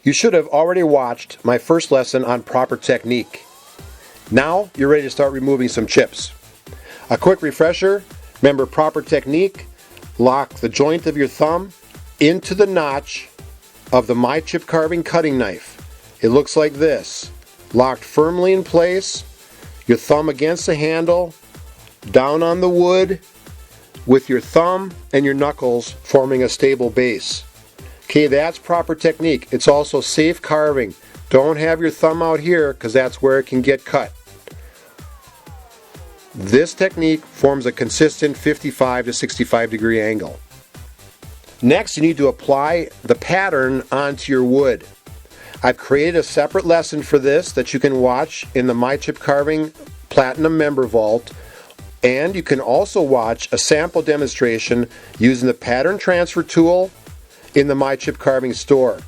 You should have already watched my first lesson on proper technique. Now you're ready to start removing some chips. A quick refresher, remember proper technique, lock the joint of your thumb into the notch of the My Chip Carving cutting knife. It looks like this, locked firmly in place, your thumb against the handle, down on the wood, with your thumb and your knuckles forming a stable base. Okay, that's proper technique. It's also safe carving. Don't have your thumb out here because that's where it can get cut. This technique forms a consistent 55 to 65 degree angle. Next, you need to apply the pattern onto your wood. I've created a separate lesson for this that you can watch in the My Chip Carving Platinum Member Vault, and you can also watch a sample demonstration using the pattern transfer tool in the My Chip Carving store.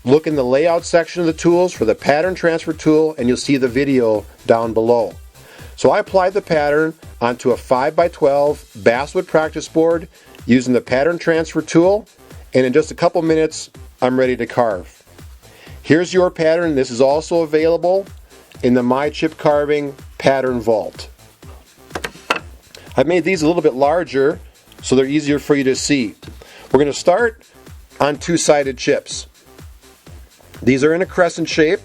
Look in the layout section of the tools for the pattern transfer tool and you'll see the video down below. So I applied the pattern onto a 5x12 basswood practice board using the pattern transfer tool, and in just a couple minutes I'm ready to carve. Here's your pattern. This is also available in the My Chip Carving Pattern Vault. I've made these a little bit larger so they're easier for you to see. We're going to start on two-sided chips. These are in a crescent shape.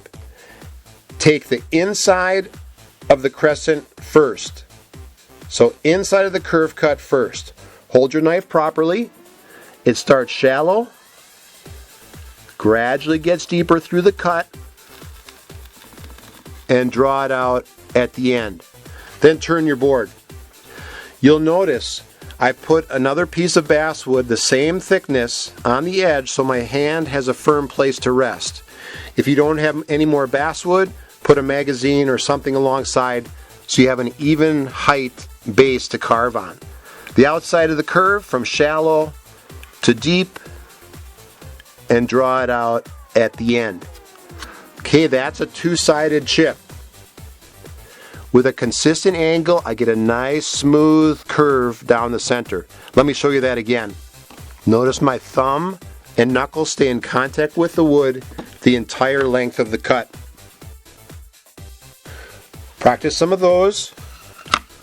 Take the inside of the crescent first. So inside of the curve cut first. Hold your knife properly. It starts shallow, gradually gets deeper through the cut, and draw it out at the end. Then turn your board. You'll notice I put another piece of basswood the same thickness on the edge so my hand has a firm place to rest. If you don't have any more basswood, put a magazine or something alongside so you have an even height base to carve on. The outside of the curve from shallow to deep, and draw it out at the end. Okay, that's a two-sided chip. With a consistent angle, I get a nice smooth curve down the center. Let me show you that again. Notice my thumb and knuckles stay in contact with the wood the entire length of the cut. Practice some of those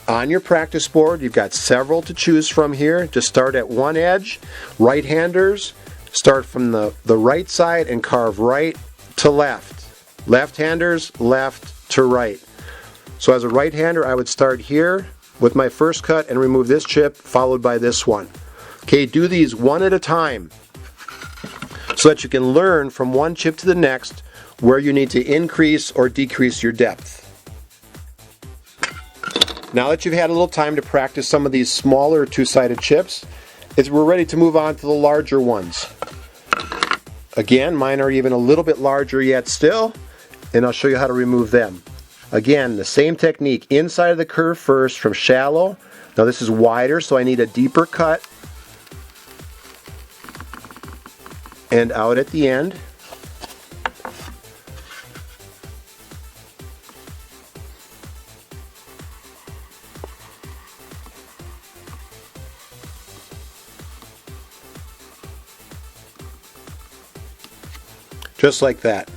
on your practice board. You've got several to choose from here. Just start at one edge. Right-handers, start from the right side and carve right to left. Left-handers, left to right. So as a right-hander, I would start here with my first cut and remove this chip, followed by this one. Okay, do these one at a time so that you can learn from one chip to the next where you need to increase or decrease your depth. Now that you've had a little time to practice some of these smaller two-sided chips, we're ready to move on to the larger ones. Again, mine are even a little bit larger yet still, and I'll show you how to remove them. Again, the same technique, inside of the curve first from shallow. Now this is wider, so I need a deeper cut. And out at the end. Just like that.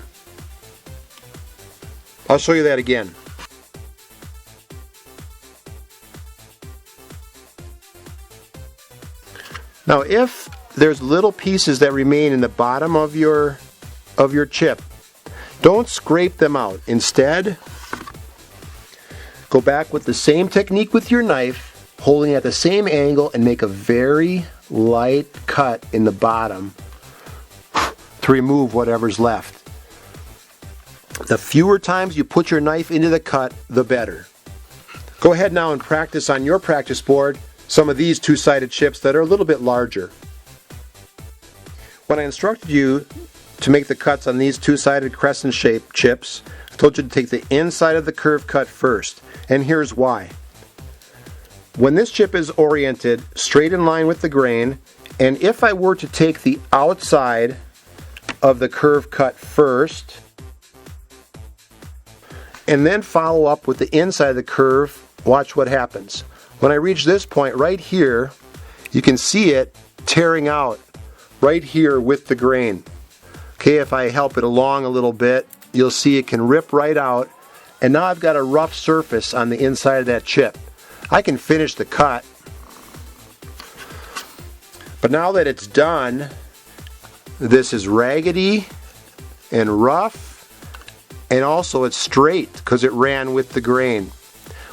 I'll show you that again. Now if there's little pieces that remain in the bottom of your chip, don't scrape them out. Instead, go back with the same technique with your knife, holding at the same angle, and make a very light cut in the bottom to remove whatever's left. The fewer times you put your knife into the cut, the better. Go ahead now and practice on your practice board some of these two-sided chips that are a little bit larger. When I instructed you to make the cuts on these two-sided crescent-shaped chips, I told you to take the inside of the curve cut first, and here's why. When this chip is oriented straight in line with the grain, and if I were to take the outside of the curve cut first, and then follow up with the inside of the curve, watch what happens. When I reach this point right here, you can see it tearing out right here with the grain. Okay, if I help it along a little bit, you'll see it can rip right out. And now I've got a rough surface on the inside of that chip. I can finish the cut. But now that it's done, this is raggedy and rough, and also it's straight because it ran with the grain.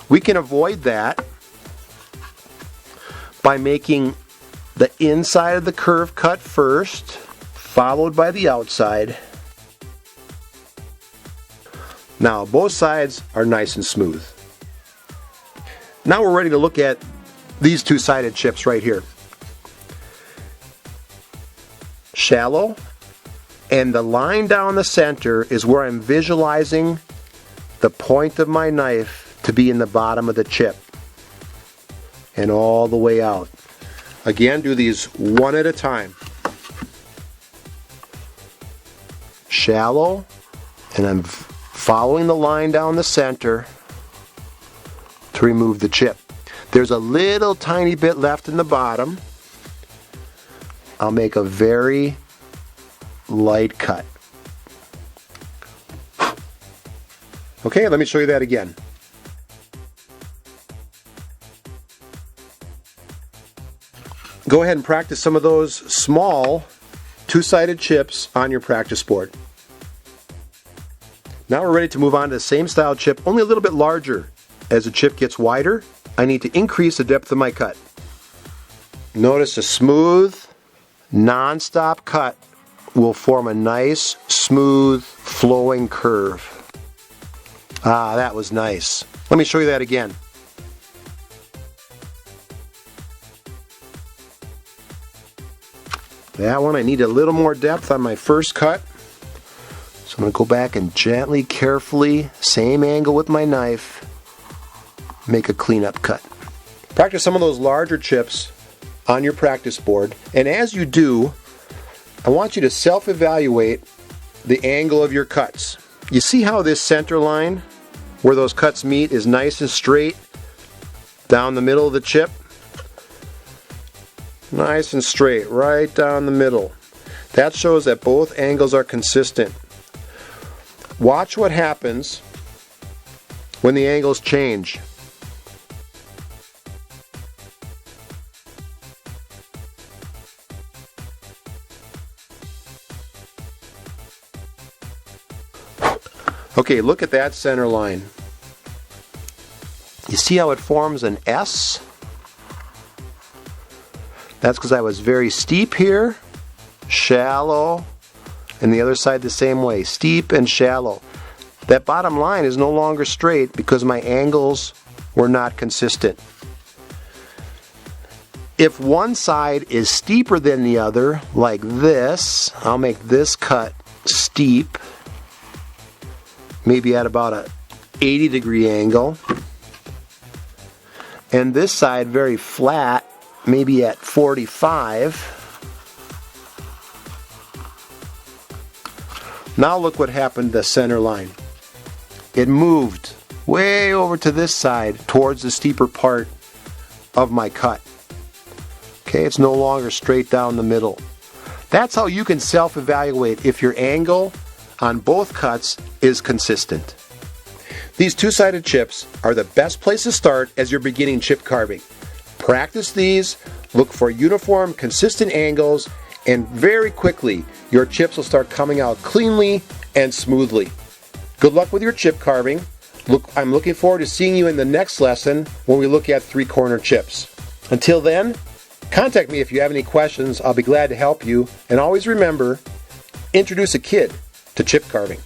We can avoid that by making the inside of the curve cut first, followed by the outside. Now both sides are nice and smooth. Now we're ready to look at these two-sided chips right here. Shallow, and the line down the center is where I'm visualizing the point of my knife to be in the bottom of the chip and all the way out. Again, do these one at a time. Shallow, and I'm following the line down the center to remove the chip. There's a little tiny bit left in the bottom. I'll make a very light cut. Okay, let me show you that again. Go ahead and practice some of those small two-sided chips on your practice board. Now we're ready to move on to the same style chip, only a little bit larger. As the chip gets wider, I need to increase the depth of my cut. Notice a smooth, non-stop cut will form a nice, smooth, flowing curve. Ah, that was nice. Let me show you that again. That one I need a little more depth on my first cut. So I'm going to go back and gently, carefully, same angle with my knife, make a cleanup cut. Practice some of those larger chips on your practice board, and as you do, I want you to self-evaluate the angle of your cuts. You see how this center line, where those cuts meet, is nice and straight down the middle of the chip? Nice and straight, right down the middle. That shows that both angles are consistent. Watch what happens when the angles change. Okay, look at that center line. You see how it forms an S? That's because I was very steep here, shallow, and the other side the same way, steep and shallow. That bottom line is no longer straight because my angles were not consistent. If one side is steeper than the other, like this, I'll make this cut steep, maybe at about a 80-degree angle, and this side very flat, maybe at 45. Now look what happened to the center line. It moved way over to this side towards the steeper part of my cut. Okay, it's no longer straight down the middle. That's how you can self-evaluate if your angle on both cuts is consistent. These two-sided chips are the best place to start as you're beginning chip carving. Practice these, look for uniform, consistent angles, and very quickly your chips will start coming out cleanly and smoothly. Good luck with your chip carving. I'm looking forward to seeing you in the next lesson when we look at three-corner chips. Until then, contact me if you have any questions. I'll be glad to help you. And always remember, introduce a kid to chip carving.